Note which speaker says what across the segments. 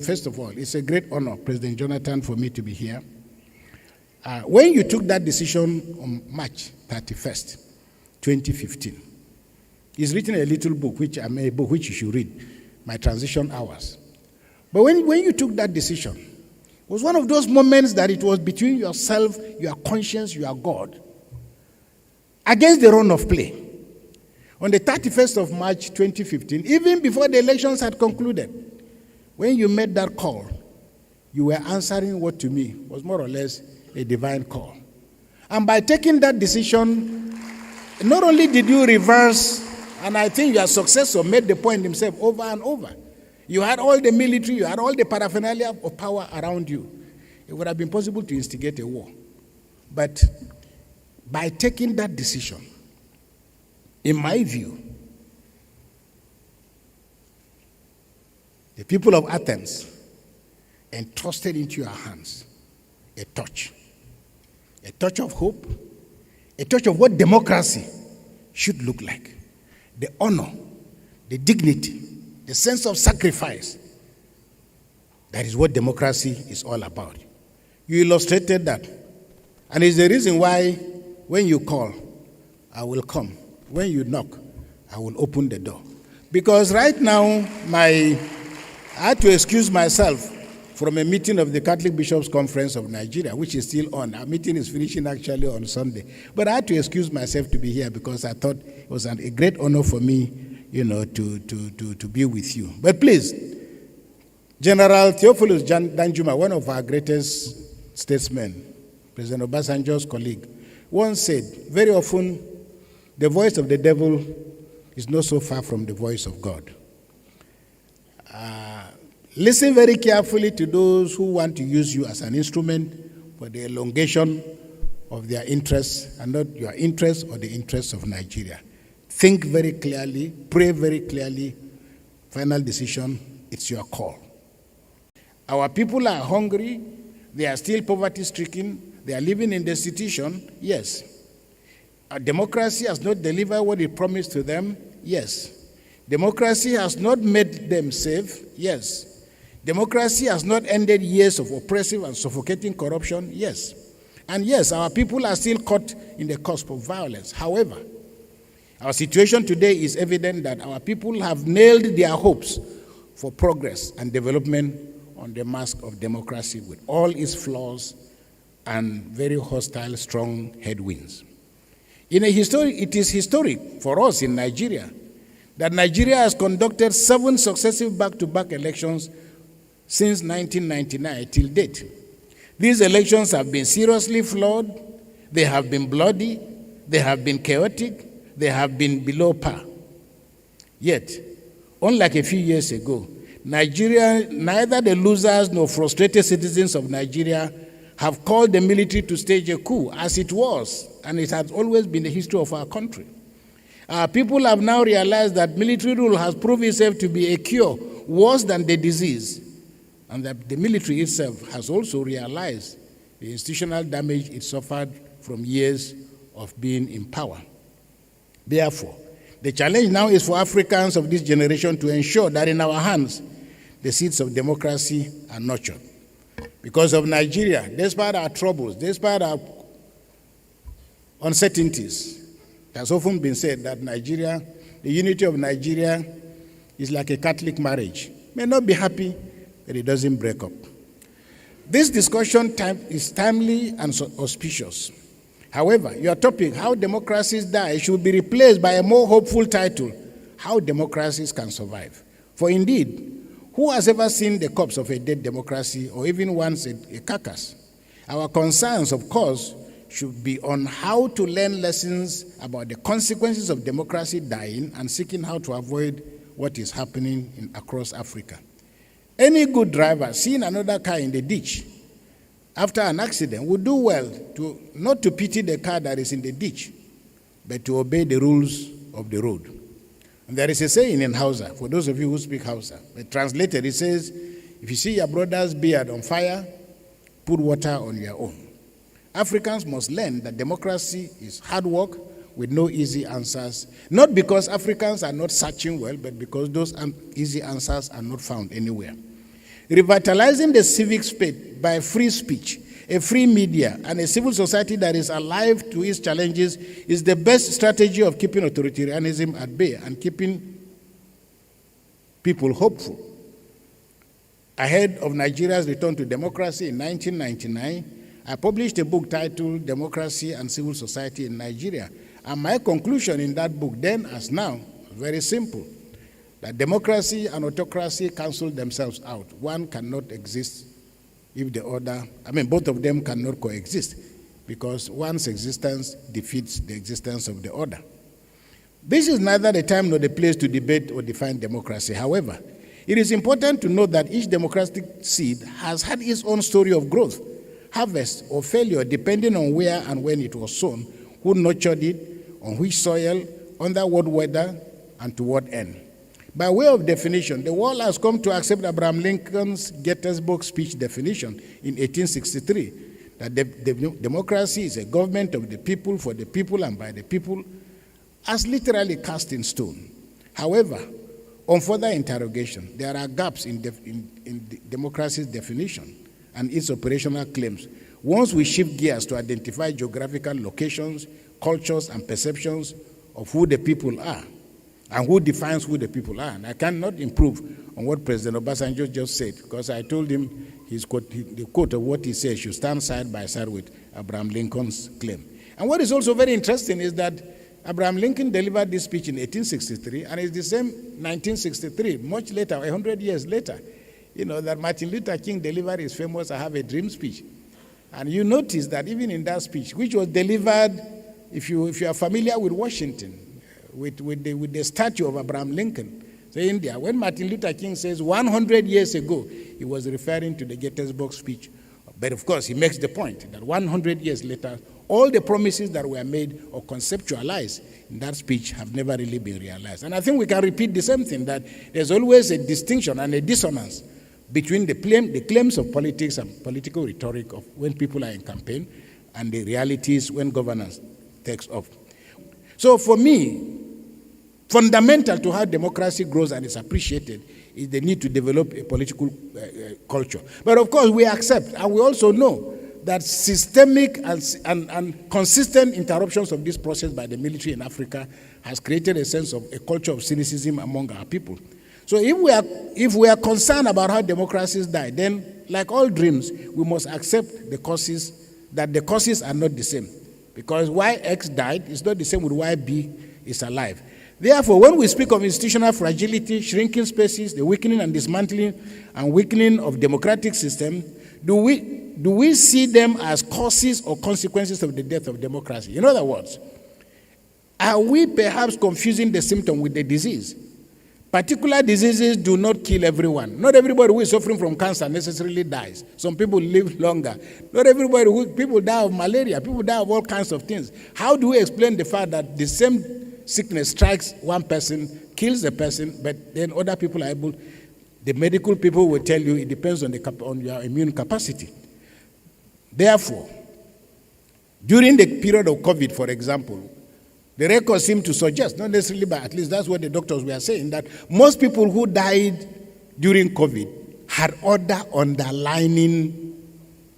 Speaker 1: First of all, it's a great honor, President Jonathan, for me to be here. When you took that decision on March 31st, 2015, it's written a little book, which you should read, My Transition Hours. But when you took that decision, it was one of those moments that it was between yourself, your conscience, your God, against the run of play. On the 31st of March 2015, even before the elections had concluded, when you made that call, you were answering what to me was more or less a divine call. And by taking that decision, not only did you reverse, and I think your successor made the point himself over and over. You had all the military, you had all the paraphernalia of power around you. It would have been possible to instigate a war. But by taking that decision, in my view, the people of Athens entrusted into your hands a touch of hope, a touch of what democracy should look like. The honor, the dignity, the sense of sacrifice. That is what democracy is all about. You illustrated that. And it's the reason why when you call, I will come. When you knock, I will open the door. Because right now, I had to excuse myself from a meeting of the Catholic Bishops' Conference of Nigeria, which is still on. Our meeting is finishing actually on Sunday. But I had to excuse myself to be here because I thought it was a great honor for me, to be with you. But please, General Theophilus Danjuma, one of our greatest statesmen, President Obasanjo's colleague, once said, very often, the voice of the devil is not so far from the voice of God. Listen very carefully to those who want to use you as an instrument for the elongation of their interests and not your interests or the interests of Nigeria. Think very clearly, pray very clearly. Final decision, it's your call. Our people are hungry. They are still poverty-stricken. They are living in destitution. Yes. Our democracy has not delivered what it promised to them. Yes. Democracy has not made them safe. Yes. Democracy has not ended years of oppressive and suffocating corruption. Yes. And yes, our people are still caught in the cusp of violence. However, our situation today is evident that our people have nailed their hopes for progress and development on the mask of democracy with all its flaws and very hostile, strong headwinds. It is historic for us in Nigeria that Nigeria has conducted 7 successive back-to-back elections since 1999 till date. These elections have been seriously flawed, they have been bloody, they have been chaotic, they have been below par. Yet, unlike a few years ago, Nigeria, neither the losers nor frustrated citizens of Nigeria have called the military to stage a coup, as it was, and it has always been the history of our country. Our people have now realized that military rule has proved itself to be a cure worse than the disease, and that the military itself has also realized the institutional damage it suffered from years of being in power. Therefore, the challenge now is for Africans of this generation to ensure that in our hands, the seeds of democracy are nurtured. Because of Nigeria, despite our troubles, despite our uncertainties, it has often been said that Nigeria, the unity of Nigeria is like a Catholic marriage. It may not be happy, but it doesn't break up. This discussion is timely and auspicious. However, your topic, How Democracies Die, should be replaced by a more hopeful title, How Democracies Can Survive. For indeed, who has ever seen the corpse of a dead democracy or even once a carcass? Our concerns, of course, should be on how to learn lessons about the consequences of democracy dying and seeking how to avoid what is happening across Africa. Any good driver seeing another car in the ditch after an accident would do well not to pity the car that is in the ditch, but to obey the rules of the road. And there is a saying in Hausa, for those of you who speak Hausa, but translated it says, if you see your brother's beard on fire, put water on your own. Africans must learn that democracy is hard work with no easy answers, not because Africans are not searching well, but because those easy answers are not found anywhere. Revitalizing the civic space by free speech, a free media, and a civil society that is alive to its challenges is the best strategy of keeping authoritarianism at bay and keeping people hopeful. Ahead of Nigeria's return to democracy in 1999, I published a book titled Democracy and Civil Society in Nigeria. And my conclusion in that book, then as now, very simple, that democracy and autocracy cancel themselves out. One cannot exist if the other, both of them cannot coexist because one's existence defeats the existence of the other. This is neither the time nor the place to debate or define democracy. However, it is important to note that each democratic seed has had its own story of growth, harvest, or failure, depending on where and when it was sown, who nurtured it, on which soil, under what weather, and to what end. By way of definition, the world has come to accept Abraham Lincoln's Gettysburg speech definition in 1863, that democracy is a government of the people, for the people, and by the people, as literally cast in stone. However, on further interrogation, there are gaps in democracy's definition and its operational claims. Once we shift gears to identify geographical locations, cultures, and perceptions of who the people are, and who defines who the people are. And I cannot improve on what President Obasanjo just said, because I told him the quote of what he said should stand side by side with Abraham Lincoln's claim. And what is also very interesting is that Abraham Lincoln delivered this speech in 1863, and it's the same 1963, much later, 100 years later, that Martin Luther King delivered his famous I Have a Dream speech. And you notice that even in that speech, which was delivered, if you are familiar with Washington, with the statue of Abraham Lincoln, so India, when Martin Luther King says 100 years ago, he was referring to the Gettysburg speech. But of course, he makes the point that 100 years later, all the promises that were made or conceptualized in that speech have never really been realized. And I think we can repeat the same thing, that there's always a distinction and a dissonance between the claims of politics and political rhetoric of when people are in campaign and the realities when governance takes off. So for me, fundamental to how democracy grows and is appreciated is the need to develop a political culture. But of course, we accept and we also know that systemic and consistent interruptions of this process by the military in Africa has created a sense of a culture of cynicism among our people. So if we are concerned about how democracies die, then like all dreams, we must accept the causes are not the same. Because why X died is not the same with why B is alive. Therefore, when we speak of institutional fragility, shrinking spaces, the weakening and dismantling and weakening of democratic system, do we see them as causes or consequences of the death of democracy? In other words, are we perhaps confusing the symptom with the disease? Particular diseases do not kill everyone. Not everybody who is suffering from cancer necessarily dies. Some people live longer. Not everybody people die of malaria. People die of all kinds of things. How do we explain the fact that the same sickness strikes one person, kills the person, but then other people are able? The medical people will tell you it depends on your immune capacity. Therefore, during the period of COVID, for example, the records seem to suggest, not necessarily, but at least that's what the doctors were saying, that most people who died during COVID had other underlying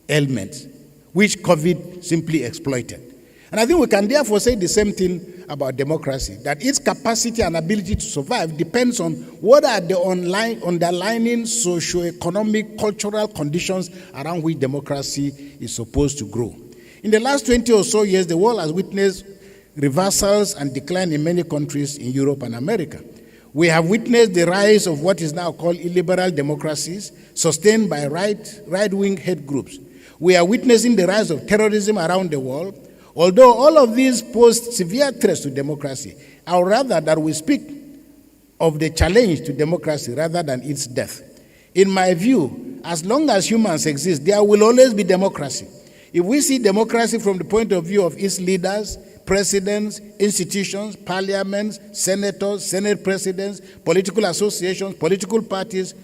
Speaker 1: ailments, which COVID simply exploited. And I think we can therefore say the same thing about democracy, that its capacity and ability to survive depends on what are the underlying socio-economic, cultural conditions around which democracy is supposed to grow. In the last 20 or so years, the world has witnessed reversals and decline in many countries in Europe and America. We have witnessed the rise of what is now called illiberal democracies, sustained by right-wing hate groups. We are witnessing the rise of terrorism around the world. Although all of these pose severe threats to democracy, I would rather that we speak of the challenge to democracy rather than its death. In my view, as long as humans exist, there will always be democracy. If we see democracy from the point of view of its leaders, presidents, institutions, parliaments, senators, senate presidents, political associations, political parties,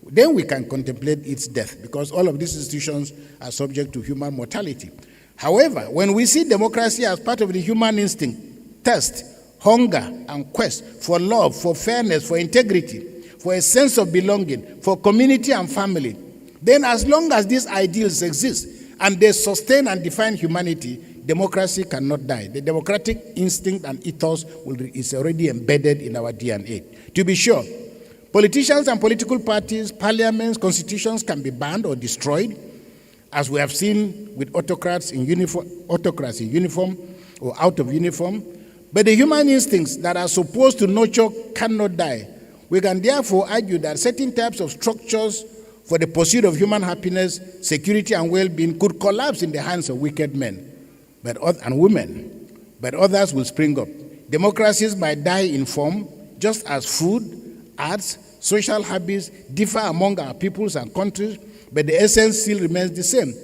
Speaker 1: then we can contemplate its death, because all of these institutions are subject to human mortality. However, when we see democracy as part of the human instinct, thirst, hunger, and quest for love, for fairness, for integrity, for a sense of belonging, for community and family, then as long as these ideals exist and they sustain and define humanity, democracy cannot die. The democratic instinct and ethos is already embedded in our DNA. To be sure, politicians and political parties, parliaments, constitutions can be banned or destroyed, as we have seen with autocrats in uniform or out of uniform. But the human instincts that are supposed to nurture cannot die. We can therefore argue that certain types of structures for the pursuit of human happiness, security, and well-being could collapse in the hands of wicked men and women, but others will spring up. Democracies might die in form, just as food, arts, social habits differ among our peoples and countries, but the essence still remains the same.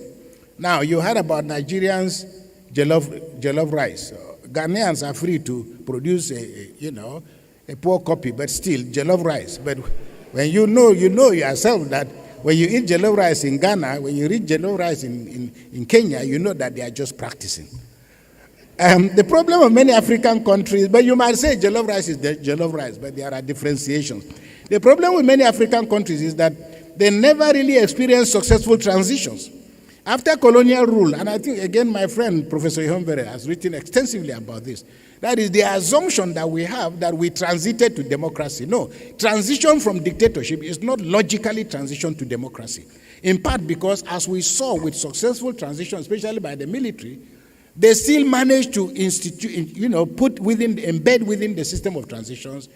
Speaker 1: Now, you heard about Nigerians' jollof rice. Ghanaians are free to produce a poor copy, but still jollof rice. But when you know yourself that when you eat jollof rice in Ghana, when you eat jollof rice in Kenya, you know that they are just practicing. The problem of many African countries, but you might say jollof rice is jollof rice, but there are differentiations. The problem with many African countries is that they never really experience successful transitions. After colonial rule, and I think, again, my friend, Professor Ihonvere, has written extensively about this, that is the assumption that we have that we transited to democracy. No, transition from dictatorship is not logically transition to democracy. In part because, as we saw with successful transition, especially by the military, they still managed to embed within the system of transitions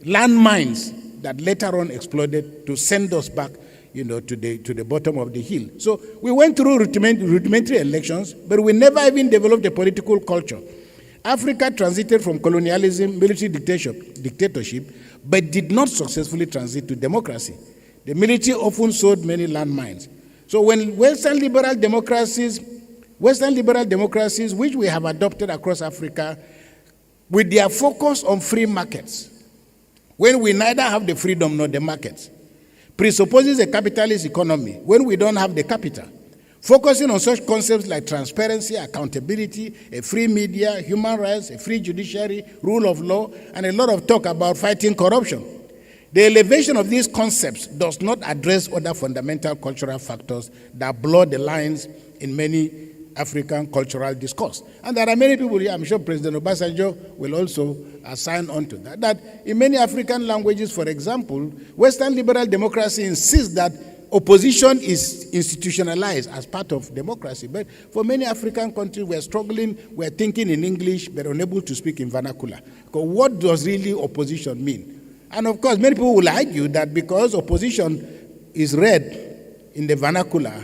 Speaker 1: landmines that later on exploded to send us back to the bottom of the hill. So we went through rudimentary elections, but we never even developed a political culture. Africa transited from colonialism, military dictatorship, but did not successfully transit to democracy. The military often sowed many landmines. So when Western liberal democracies, which we have adopted across Africa, with their focus on free markets, when we neither have the freedom nor the markets, presupposes a capitalist economy when we don't have the capital, focusing on such concepts like transparency, accountability, a free media, human rights, a free judiciary, rule of law, and a lot of talk about fighting corruption. The elevation of these concepts does not address other fundamental cultural factors that blur the lines in many African cultural discourse. And there are many people here, I'm sure President Obasanjo will also assign on to that in many African languages, for example, Western liberal democracy insists that opposition is institutionalized as part of democracy. But for many African countries, we're struggling, we're thinking in English, but unable to speak in vernacular. Because what does really opposition mean? And of course, many people will argue that because opposition is read in the vernacular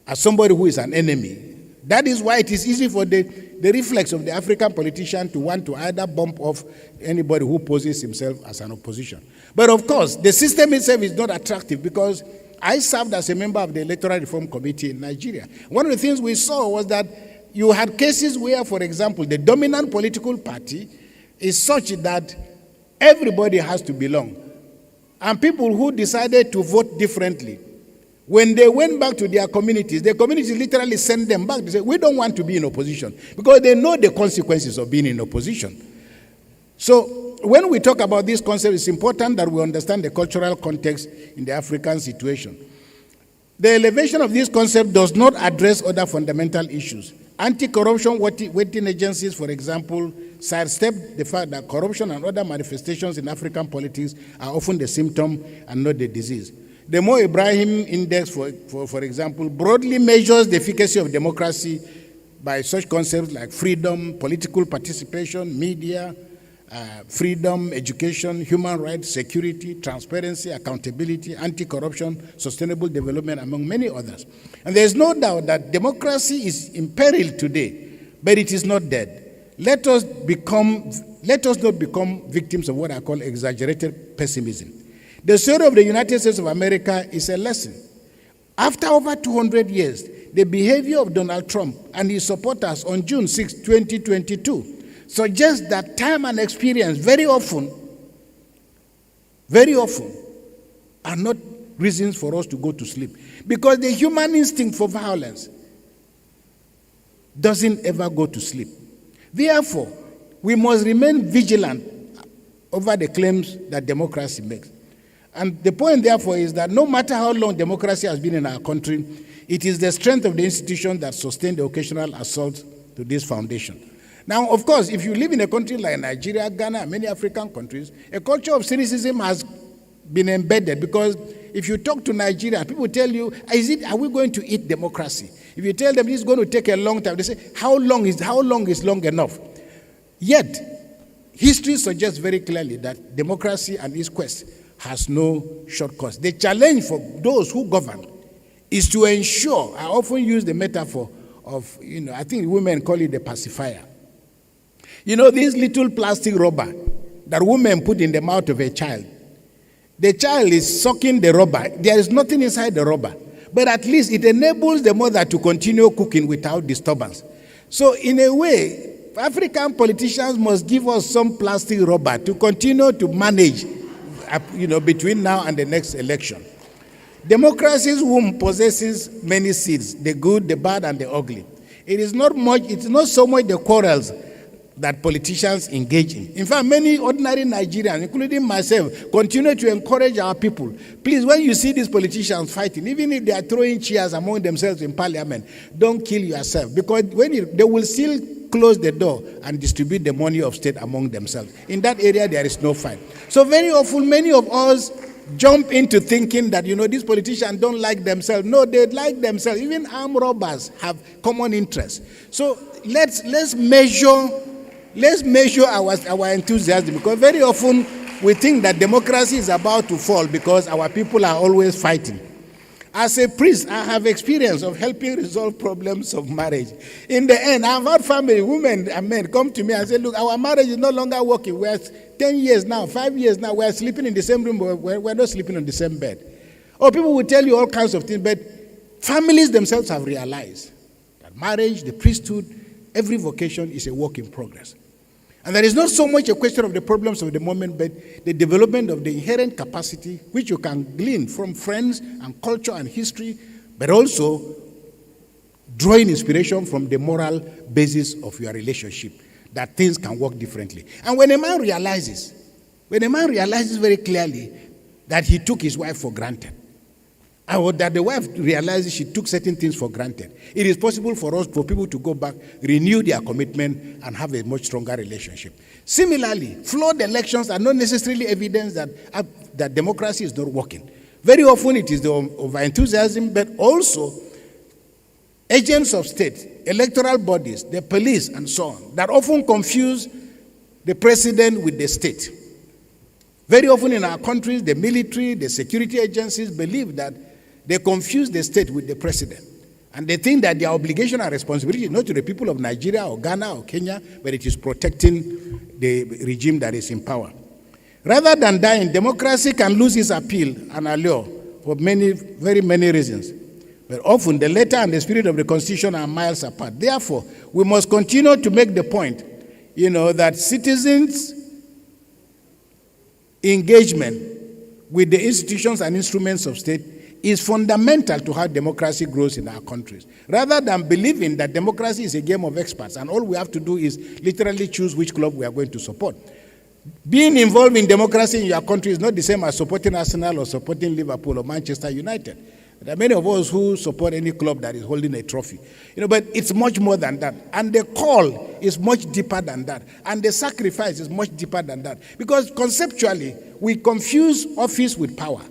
Speaker 1: as somebody who is an enemy, that is why it is easy for the reflex of the African politician to want to either bump off anybody who poses himself as an opposition. But of course, the system itself is not attractive because I served as a member of the Electoral Reform Committee in Nigeria. One of the things we saw was that you had cases where, for example, the dominant political party is such that everybody has to belong. And people who decided to vote differently, when they went back to their communities, the communities literally sent them back. They said, we don't want to be in opposition, because they know the consequences of being in opposition. So when we talk about this concept, it's important that we understand the cultural context in the African situation. The elevation of this concept does not address other fundamental issues. Anti-corruption waiting agencies, for example, sidestep the fact that corruption and other manifestations in African politics are often the symptom and not the disease. The Mo Ibrahim Index, for example, broadly measures the efficacy of democracy by such concepts like freedom, political participation, media, freedom, education, human rights, security, transparency, accountability, anti-corruption, sustainable development, among many others. And there is no doubt that democracy is in peril today, but it is not dead. Let us not become victims of what I call exaggerated pessimism. The story of the United States of America is a lesson. After over 200 years, the behavior of Donald Trump and his supporters on June 6, 2022, suggests that time and experience very often are not reasons for us to go to sleep. Because the human instinct for violence doesn't ever go to sleep. Therefore, we must remain vigilant over the claims that democracy makes. And the point, therefore, is that no matter how long democracy has been in our country, it is the strength of the institution that sustain the occasional assault to this foundation. Now, of course, if you live in a country like Nigeria, Ghana, and many African countries, a culture of cynicism has been embedded, because if you talk to Nigeria, people tell you, are we going to eat democracy? If you tell them it's going to take a long time, they say, how long is long enough? Yet, history suggests very clearly that democracy and its quest has no shortcuts. The challenge for those who govern is to ensure, I often use the metaphor of, I think women call it the pacifier. This little plastic rubber that women put in the mouth of a child. The child is sucking the rubber. There is nothing inside the rubber. But at least it enables the mother to continue cooking without disturbance. So in a way, African politicians must give us some plastic rubber to continue to manage, between now and the next election. Democracy's womb possesses many seeds, the good, the bad, and the ugly. It's not so much the quarrels that politicians engage in. In fact, many ordinary Nigerians, including myself, continue to encourage our people. Please, when you see these politicians fighting, even if they are throwing chairs among themselves in parliament, don't kill yourself, because they will still close the door and distribute the money of state among themselves. In that area, there is no fight. So very often, many of us jump into thinking that, these politicians don't like themselves. No, they like themselves. Even armed robbers have common interests. So let's measure our enthusiasm, because very often we think that democracy is about to fall because our people are always fighting. As a priest, I have experience of helping resolve problems of marriage. In the end, I've had family, women and men, come to me and say, look, our marriage is no longer working. We're 10 years now, 5 years now, we're sleeping in the same room, but we're not sleeping on the same bed. Or people will tell you all kinds of things, but families themselves have realized that marriage, the priesthood, every vocation is a work in progress. And there is not so much a question of the problems of the moment, but the development of the inherent capacity which you can glean from friends and culture and history, but also drawing inspiration from the moral basis of your relationship, that things can work differently. And when a man realizes very clearly that he took his wife for granted, or that the wife realizes she took certain things for granted, it is possible for people to go back, renew their commitment, and have a much stronger relationship. Similarly, flawed elections are not necessarily evidence that democracy is not working. Very often it is the over-enthusiasm, but also agents of state, electoral bodies, the police, and so on, that often confuse the president with the state. Very often in our countries, the military, the security agencies believe that they confuse the state with the president. And they think that their obligation and responsibility is not to the people of Nigeria or Ghana or Kenya, but it is protecting the regime that is in power. Rather than dying, democracy can lose its appeal and allure for very many reasons. But often the letter and the spirit of the Constitution are miles apart. Therefore, we must continue to make the point, that citizens' engagement with the institutions and instruments of state is fundamental to how democracy grows in our countries. Rather than believing that democracy is a game of experts and all we have to do is literally choose which club we are going to support. Being involved in democracy in your country is not the same as supporting Arsenal or supporting Liverpool or Manchester United. There are many of us who support any club that is holding a trophy. But it's much more than that. And the call is much deeper than that. And the sacrifice is much deeper than that. Because conceptually, we confuse office with power.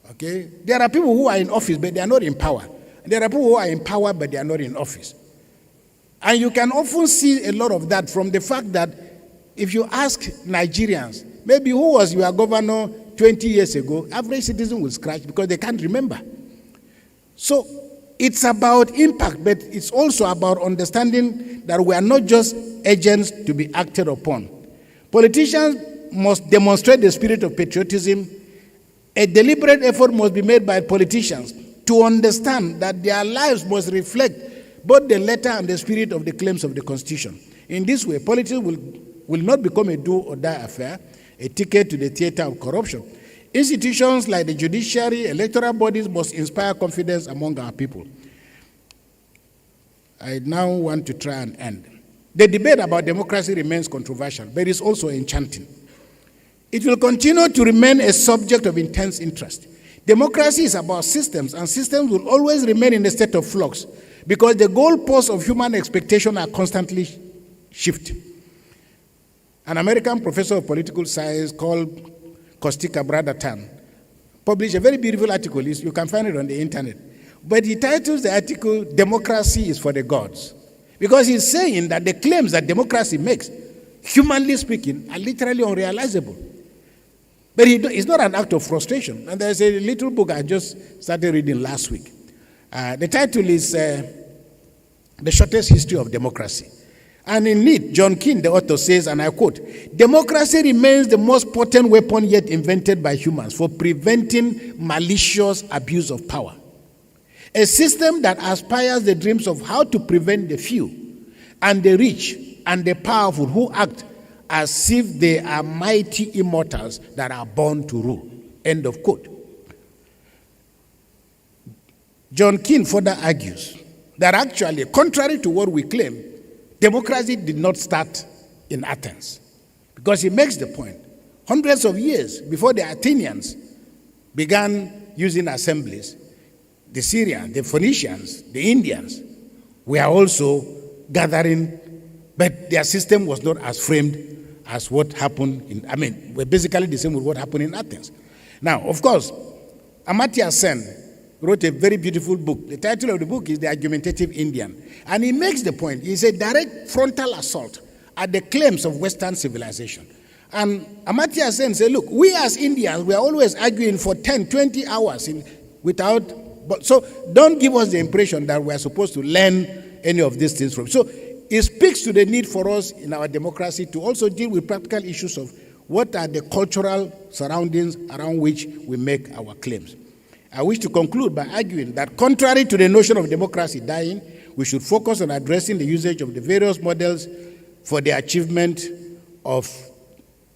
Speaker 1: Okay? There are people who are in office, but they are not in power. There are people who are in power, but they are not in office. And you can often see a lot of that from the fact that if you ask Nigerians, maybe who was your governor 20 years ago, average citizen will scratch because they can't remember. So it's about impact, but it's also about understanding that we are not just agents to be acted upon. Politicians must demonstrate the spirit of patriotism. A deliberate effort must be made by politicians to understand that their lives must reflect both the letter and the spirit of the claims of the Constitution. In this way, politics will not become a do or die affair, a ticket to the theater of corruption. Institutions like the judiciary, electoral bodies must inspire confidence among our people. I now want to try and end. The debate about democracy remains controversial, but it's also enchanting. It will continue to remain a subject of intense interest. Democracy is about systems, and systems will always remain in a state of flux because the goalposts of human expectation are constantly shifting. An American professor of political science called Kostika Bradatan published a very beautiful article. You can find it on the internet. But he titles the article, "Democracy is for the Gods." Because he's saying that the claims that democracy makes, humanly speaking, are literally unrealizable. But it's not an act of frustration. And there's a little book I just started reading last week. The title is The Shortest History of Democracy. And in it, John Keane, the author, says, and I quote, "Democracy remains the most potent weapon yet invented by humans for preventing malicious abuse of power. A system that aspires the dreams of how to prevent the few and the rich and the powerful who act as if they are mighty immortals that are born to rule." End of quote. John Keane further argues that actually, contrary to what we claim, democracy did not start in Athens. Because he makes the point, hundreds of years before the Athenians began using assemblies, the Syrians, the Phoenicians, the Indians were also gathering, but their system was not as framed as what happened we're basically the same with what happened in Athens. Now, of course, Amartya Sen wrote a very beautiful book. The title of the book is The Argumentative Indian. And he makes the point. It's a direct frontal assault at the claims of Western civilization. And Amartya Sen said, look, we as Indians, we are always arguing for 10, 20 hours so don't give us the impression that we are supposed to learn any of these things from. So it speaks to the need for us in our democracy to also deal with practical issues of what are the cultural surroundings around which we make our claims. I wish to conclude by arguing that contrary to the notion of democracy dying, we should focus on addressing the usage of the various models for the achievement of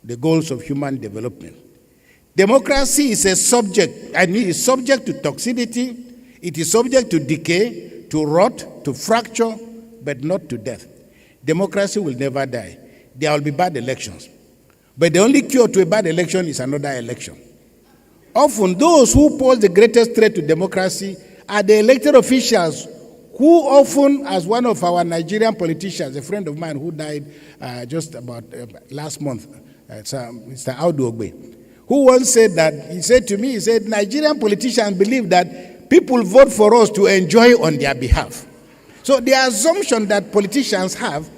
Speaker 1: the goals of human development. Democracy is subject to toxicity, it is subject to decay, to rot, to fracture, but not to death. Democracy will never die. There will be bad elections. But the only cure to a bad election is another election. Often, those who pose the greatest threat to democracy are the elected officials who often, as one of our Nigerian politicians, a friend of mine who died just about last month, Mr. Audu Ogbe, who once said that, he said to me, Nigerian politicians believe that people vote for us to enjoy on their behalf. So the assumption that politicians have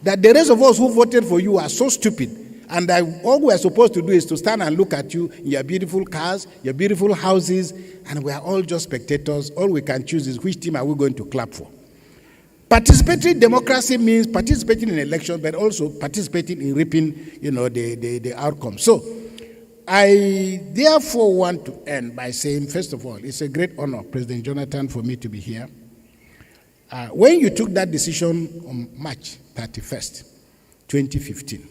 Speaker 1: that the rest of us who voted for you are so stupid and that all we are supposed to do is to stand and look at you in your beautiful cars, your beautiful houses, and we are all just spectators. All we can choose is which team are we going to clap for. Participatory democracy means participating in elections, but also participating in reaping, the outcome. So I therefore want to end by saying, first of all, it's a great honor, President Jonathan, for me to be here. When you took that decision on March 31st, 2015,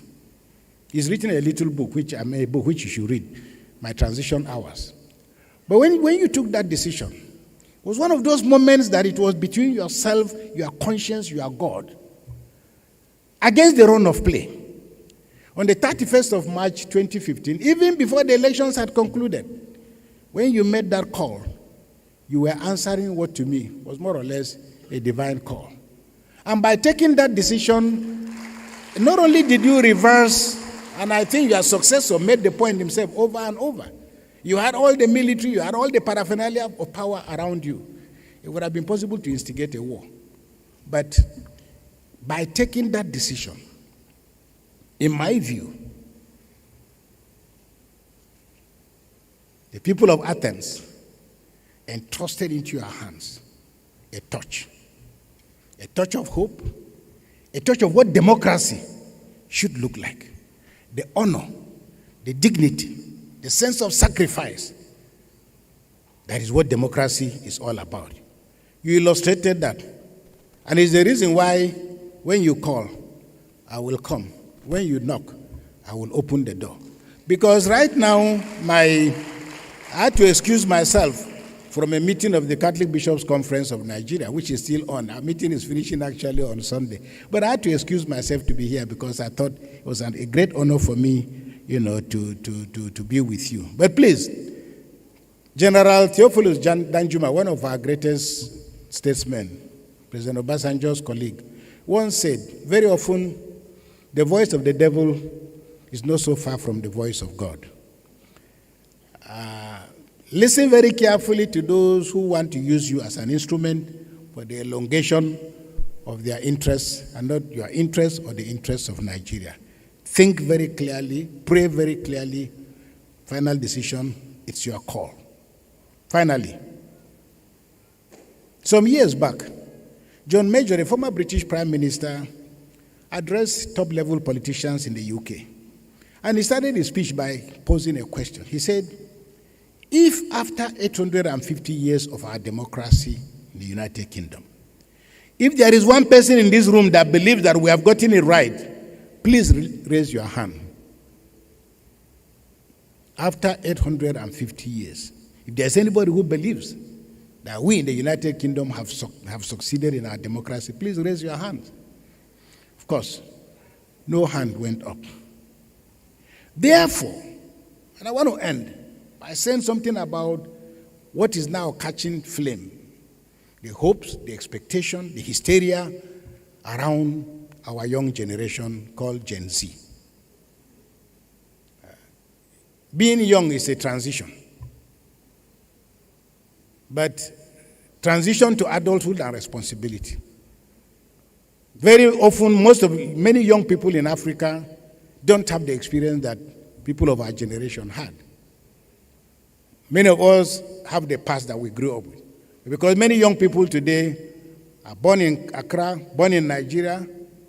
Speaker 1: he's written a little book, which you should read, My Transition Hours. But when you took that decision, it was one of those moments that it was between yourself, your conscience, your God, against the run of play. On the 31st of March 2015, even before the elections had concluded, when you made that call, you were answering what to me was more or less a divine call. And by taking that decision, not only did you reverse, and I think your successor made the point himself over and over. You had all the military, you had all the paraphernalia of power around you. It would have been possible to instigate a war. But by taking that decision, in my view, the people of Athens entrusted into your hands a touch of hope, a touch of what democracy should look like. The honor, the dignity, the sense of sacrifice. That is what democracy is all about. You illustrated that. And it's the reason why when you call, I will come. When you knock, I will open the door. Because right now, I had to excuse myself from a meeting of the Catholic Bishops' Conference of Nigeria, which is still on. Our meeting is finishing actually on Sunday. But I had to excuse myself to be here because I thought it was a great honor for me, to be with you. But please, General Theophilus Danjuma, one of our greatest statesmen, President Obasanjo's colleague, once said, very often, the voice of the devil is not so far from the voice of God. Listen very carefully to those who want to use you as an instrument for the elongation of their interests, and not your interests or the interests of Nigeria. Think very clearly, pray very clearly. Final decision, it's your call. Finally, some years back, John Major, a former British Prime Minister, addressed top-level politicians in the UK. And he started his speech by posing a question. He said, if after 850 years of our democracy in the United Kingdom, if there is one person in this room that believes that we have gotten it right, please raise your hand. After 850 years, if there's anybody who believes that we in the United Kingdom have succeeded in our democracy, please raise your hand. Of course, no hand went up. Therefore, and I want to end by saying something about what is now catching flame, the hopes, the expectation, the hysteria around our young generation called Gen Z. Being young is a transition. But transition to adulthood and responsibility. Very often, many young people in Africa don't have the experience that people of our generation had. Many of us have the past that we grew up with. Because many young people today are born in Accra, born in Nigeria,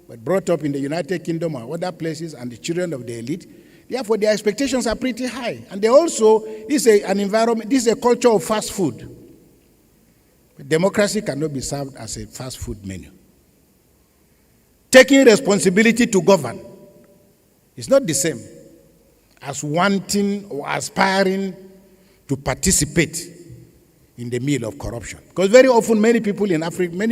Speaker 1: but brought up in the United Kingdom or other places, and the children of the elite. Therefore, their expectations are pretty high. And they also, this is a culture of fast food. But democracy cannot be served as a fast food menu. Taking responsibility to govern is not the same as wanting or aspiring to participate in the meal of corruption. Because very often, many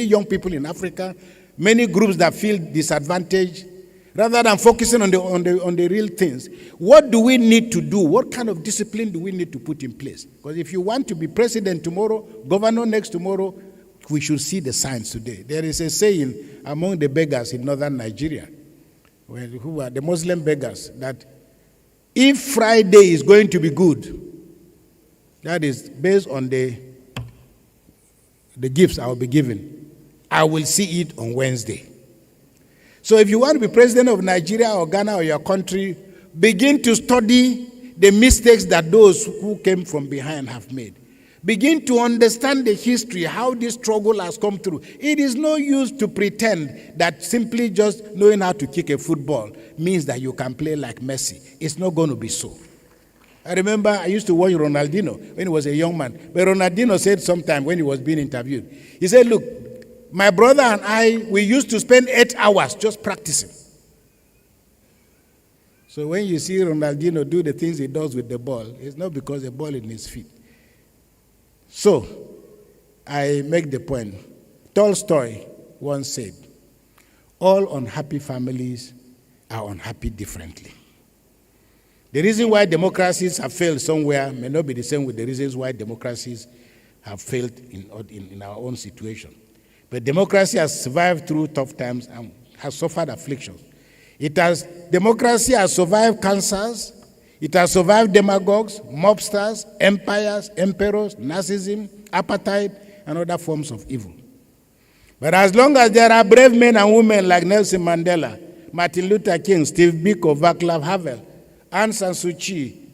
Speaker 1: young people in Africa, many groups that feel disadvantaged, rather than focusing on the real things, what do we need to do? What kind of discipline do we need to put in place? Because if you want to be president tomorrow, governor next tomorrow, we should see the signs today. There is a saying among the beggars in northern Nigeria, who are the Muslim beggars, that if Friday is going to be good, that is based on the gifts I will be given, I will see it on Wednesday. So if you want to be president of Nigeria or Ghana or your country, begin to study the mistakes that those who came from behind have made. Begin to understand the history, how this struggle has come through. It is no use to pretend that simply just knowing how to kick a football means that you can play like Messi. It's not going to be so. I remember I used to watch Ronaldinho when he was a young man. But Ronaldinho said sometime when he was being interviewed, he said, look, my brother and I, we used to spend 8 hours just practicing. So when you see Ronaldinho do the things he does with the ball, it's not because the ball is in his feet. So, I make the point. Tolstoy once said, all unhappy families are unhappy differently. The reason why democracies have failed somewhere may not be the same with the reasons why democracies have failed in our own situation. But democracy has survived through tough times and has suffered afflictions. Democracy has survived cancers. It has survived demagogues, mobsters, empires, emperors, narcissism, apartheid, and other forms of evil. But as long as there are brave men and women like Nelson Mandela, Martin Luther King, Steve Biko, Václav Havel, Aung San Suu Kyi,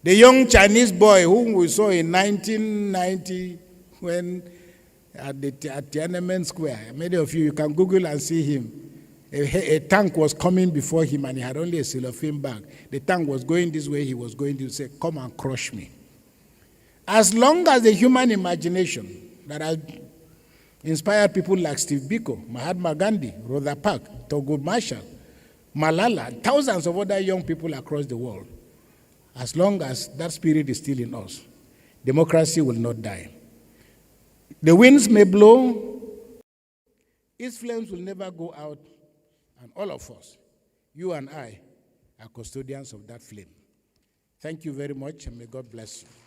Speaker 1: the young Chinese boy whom we saw in 1990 when at Tiananmen Square, many of you can Google and see him. A tank was coming before him and he had only a cellophane bag. The tank was going this way, he was going to say, come and crush me. As long as the human imagination that has inspired people like Steve Biko, Mahatma Gandhi, Rosa Parks, Thurgood Marshall, Malala, thousands of other young people across the world, as long as that spirit is still in us, democracy will not die. The winds may blow, its flames will never go out. And all of us, you and I, are custodians of that flame. Thank you very much, and may God bless you.